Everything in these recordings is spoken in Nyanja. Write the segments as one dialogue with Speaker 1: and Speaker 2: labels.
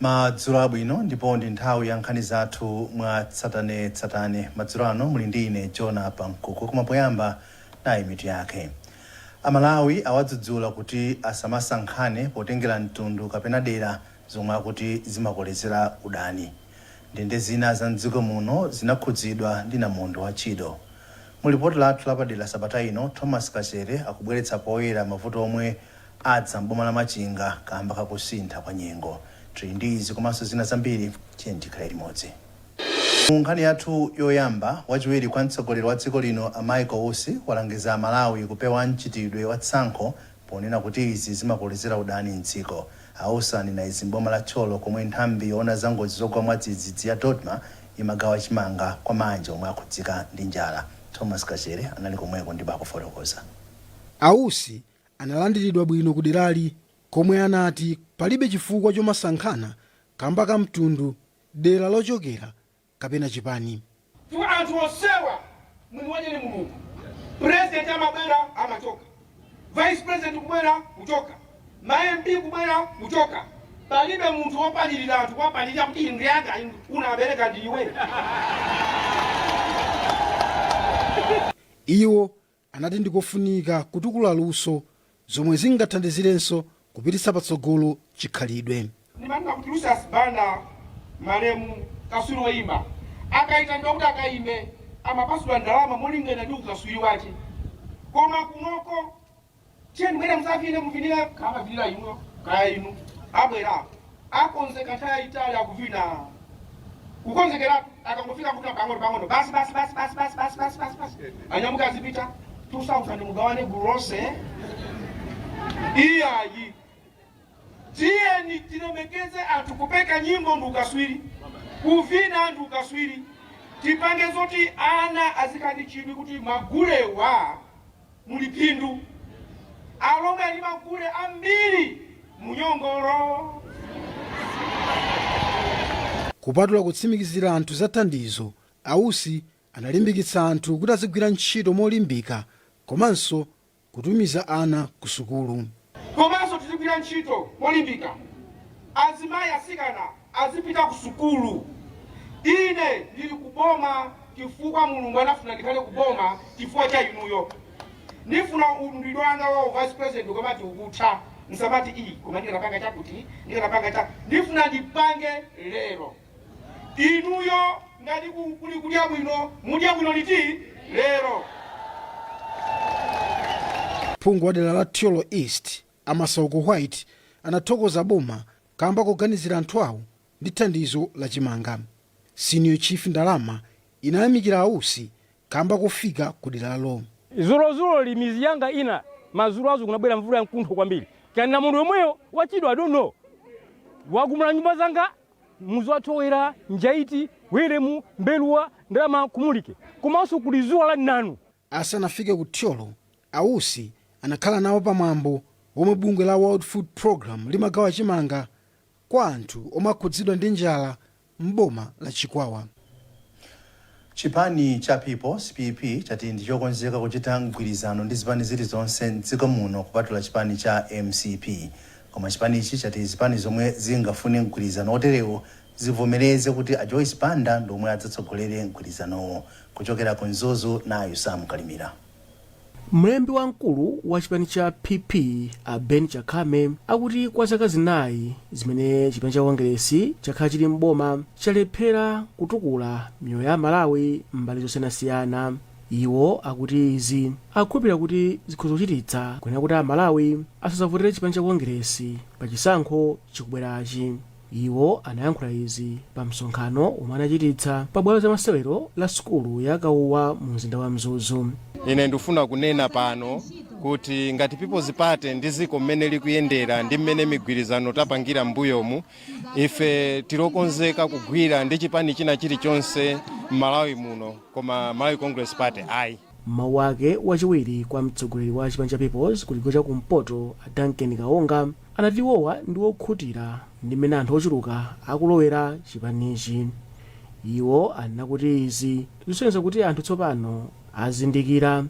Speaker 1: Madzulo abwino ndipo ndi nthawi ya nkhani zathu mwa tsatane. Madzulo ano muli ndi ine Jona Pamkuku, koma poyamba nayi mitu yake. Amalawi awadzudzula kuti asamasankhane potengera mtundu kapena dera zomwe akuti zimakolezera udani. Ndende zina za mdziko muno zinakhudzidwa ndi namondwe wa Chido. Mulipoti lathu lapadera sabata ino, Thomas Kasere akubweretsa poyera mavuto omwe adza m'boma la Machinga kamba kakusintha kwa nyengo. Ndizi komanso zina zambiri tiyendikhala limodzi. Nkhani yathu yoyamba, wachiwiri kwa mtsogoleri wa dziko lino Michael Usi walangiza Malawi kupewa mchitidwe wa tsankho ponena kuti izi zimakolezera udani mdziko. Ausani na izi mboma la Cholo komwe nthambi yoona za ngozi zogwa mwadzidzidzi ya Dodma imagawa chimanga kwa manja omwe akhudzika ndi njala. Thomas Kasere anali komweko ndi bakufotokoza.
Speaker 2: Ausi analandiridwa bwino ku derali komwe anati palibe chifukwa chomasankhana kamba ka mtundu, dera lochokera kapena chipani.
Speaker 3: Anthu osewa mumwanyeni Mulungu. President amabwera amachoka, vice president kubwera kuchoka, ma-MP kubwera kuchoka. Palibe munthu wopalirira anthu wapalirira kuti inu yanga unabereka ndiwe.
Speaker 2: Iwo anati ndikofunika kutukula luso zomwe zingathandizirenso kupititsa patsogolo chikhalidwe.
Speaker 3: Ndimanena kuti Lucius Banda malemu kaswiri woyimba akaita ndikuti akaime amapasula ndalama molingana ndi ukaswiri wake. Koma kunoko cheni mwere msafine muvinira kama vinira ino kaya inu abwera akonzeka nthawi yayitali akuvina kukonzekera akangofika kuti pang'ono basi anyamuka azipita 2000 mugawane gulose iyayi. Tiyeni tilemekeze anthu kupeka nyimbo ndi ukaswiri, kuvina ndi ukaswiri. Tipange zoti ana azikandi chidwi kuti magulewa muli phindu, alomwe ali magule ambiri munyongolo.
Speaker 2: Kupatula kutsimikizira anthu za thandizo, Ausi analimbikitsa anthu kuti azigwira ntchito molimbika komanso kutumiza ana ku sukulu.
Speaker 3: Komanso tizigwira ntchito molimbika, azimayi asikana azipita ku sukulu. Ine ndili kuboma chifukwa Mulungu anafuna ndikhale kuboma chifukwa cha inuyo. Nifuna ulundido wanga wa vice president komati ukutha nsamati koma ndinapanga chakuti ndinapanga cha nifuna ndipange lero. Inuyo ngati kuli kudya bwino liti lero.
Speaker 2: Phungu wa dera la Cholo East Amasauko White anathokoza boma kamba kuganizira anthu awo ndi thandizo la chimanga. Senior Chief Ndalama inayamikira Ausi kamba kufika ku dera lalo.
Speaker 4: Zulo limizi yanga ina mazulu azo kunabwera mvula yankuntho kwambiri. Kana mundu yomweyo wachidwa I don't know. Wagumula nyumba zanga muzo atowera njaiti weremu mbeluwa ndalama kumulike. Komanso kuli zuwa la nanu.
Speaker 2: Asanafike ku Cholo, Ausi anakhala nawo pamwambo omwe bungwe la World Food Program limagawa chimanga kwa anthu omwe akhudzidwa ndi njala m'boma la Chikwawa.
Speaker 1: Chipani cha People's PP chati ndichokonzeka kuchita mgwirizano ndi zipani zilizonse m'dziko muno kupatula chipani cha MCP. Koma chipani ichi chati zipani zomwe zingafune mgwirizano oterewo zivomereze kuti a Joyce Banda ndomwe adzatsogolere mgwirizanowo. Kuchokera ku Nzuzu nayo Sam Kalimira.
Speaker 5: Mlembi wamkulu wa chipani cha PP Ben Chakame akuti kwa zaka zinayi zimene chipani cha Congress chakhala chili mboma chalephera kutukula miyoyo ya Malawi mbali zosiyanasiyana. Iwo akuti izi akukhulupirira kuti zikhoza kuchititsa kunena kuti Malawi asazavotere chipani cha Congress pa chisankho chikubwerachi. Iwo anayankhula izi pa msonkhano omwe anachititsa pa bwalo la masewero la sukulu ya Kauwa mu mzinda wa Mzuzu.
Speaker 6: Ine ndifuna kunena pano kuti ngati People's Party ndi ziko mmene likuyendera ndi mmene migwirizano tapangira mbuyomu, ife tilokonzeka kugwira ndi chipani china chilichonse m'Malawi muno, koma Malawi Congress Party ayi.
Speaker 5: Mawu ake wachiwiri kwa mtsogoleri wa chipani cha People's kuligo cha kumpoto Duncan Kaonga anati iwowa ndi okhutira ndi mmene anthu ochuluka akulowera chipanichi. Iwo anena kuti izi zisonyeza kuti anthu tsopano azindikira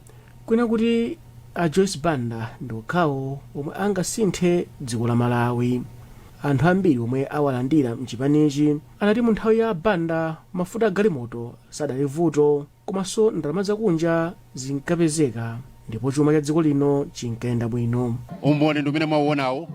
Speaker 5: kwina kuti a Joyce Banda ndi okhawo omwe angasinthe dziko la Malawi. anthu ambiri omwe awalandira mchipanichi anati mu nthawi ya banda mafuta a galimoto sadali vuto, komanso ndalama zakunja zinkapezeka ndipo chuma cha dziko lino chinkayenda bwino.
Speaker 7: Umboni ndi umene mwauonawo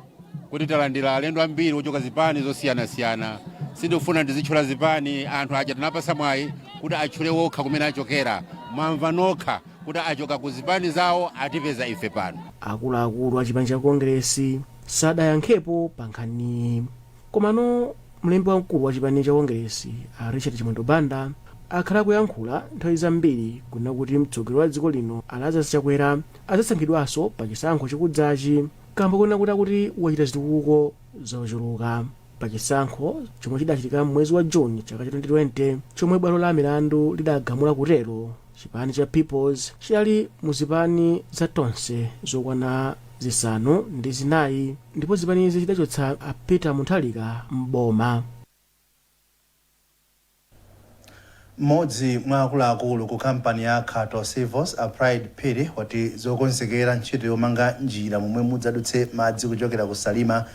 Speaker 7: kuti talandira alendo ambiri ochoka zipani zosiyanasiyana. Sindifuna ndizitchula zipani, anthu aja tinapasa mwayi kuti atchule wokha kumene achokera, mwamva nokha kuti achoka ku zipani zawo atipeza ife pano.
Speaker 5: Akuluakulu a chipani cha Kongresi sadayankhepo pa nkhani, komano mlembi wamkulu wa chipani cha Kongresi a Richard Chimwendo Banda akhala kuyankhula nthawi zambiri kunena kuti mtsogoleri wa dziko lino Lazarus Chakwera adzasankhidwanso pa chisankho chikudzachi, kamba kunena kuti wachita zitukuko zochuluka pa chisankho chomwe chidachitika mwezi wa Juni chaka cha 2020 chomwe bwalo la milandu lidagamula kutero chipani cha Peoples chidali mu zipani za tonse zokwana zisanu ndi zinayi, ndipo zipani izi chidachotsa a Peter Mutharika m'boma.
Speaker 1: Mmodzi mwa akuluakulu ku kampani ya Cato Civils a Pride Phiri wati zokonzekera ntchito yomanga njira momwe mudzadutse madzi kuchokera ku Salima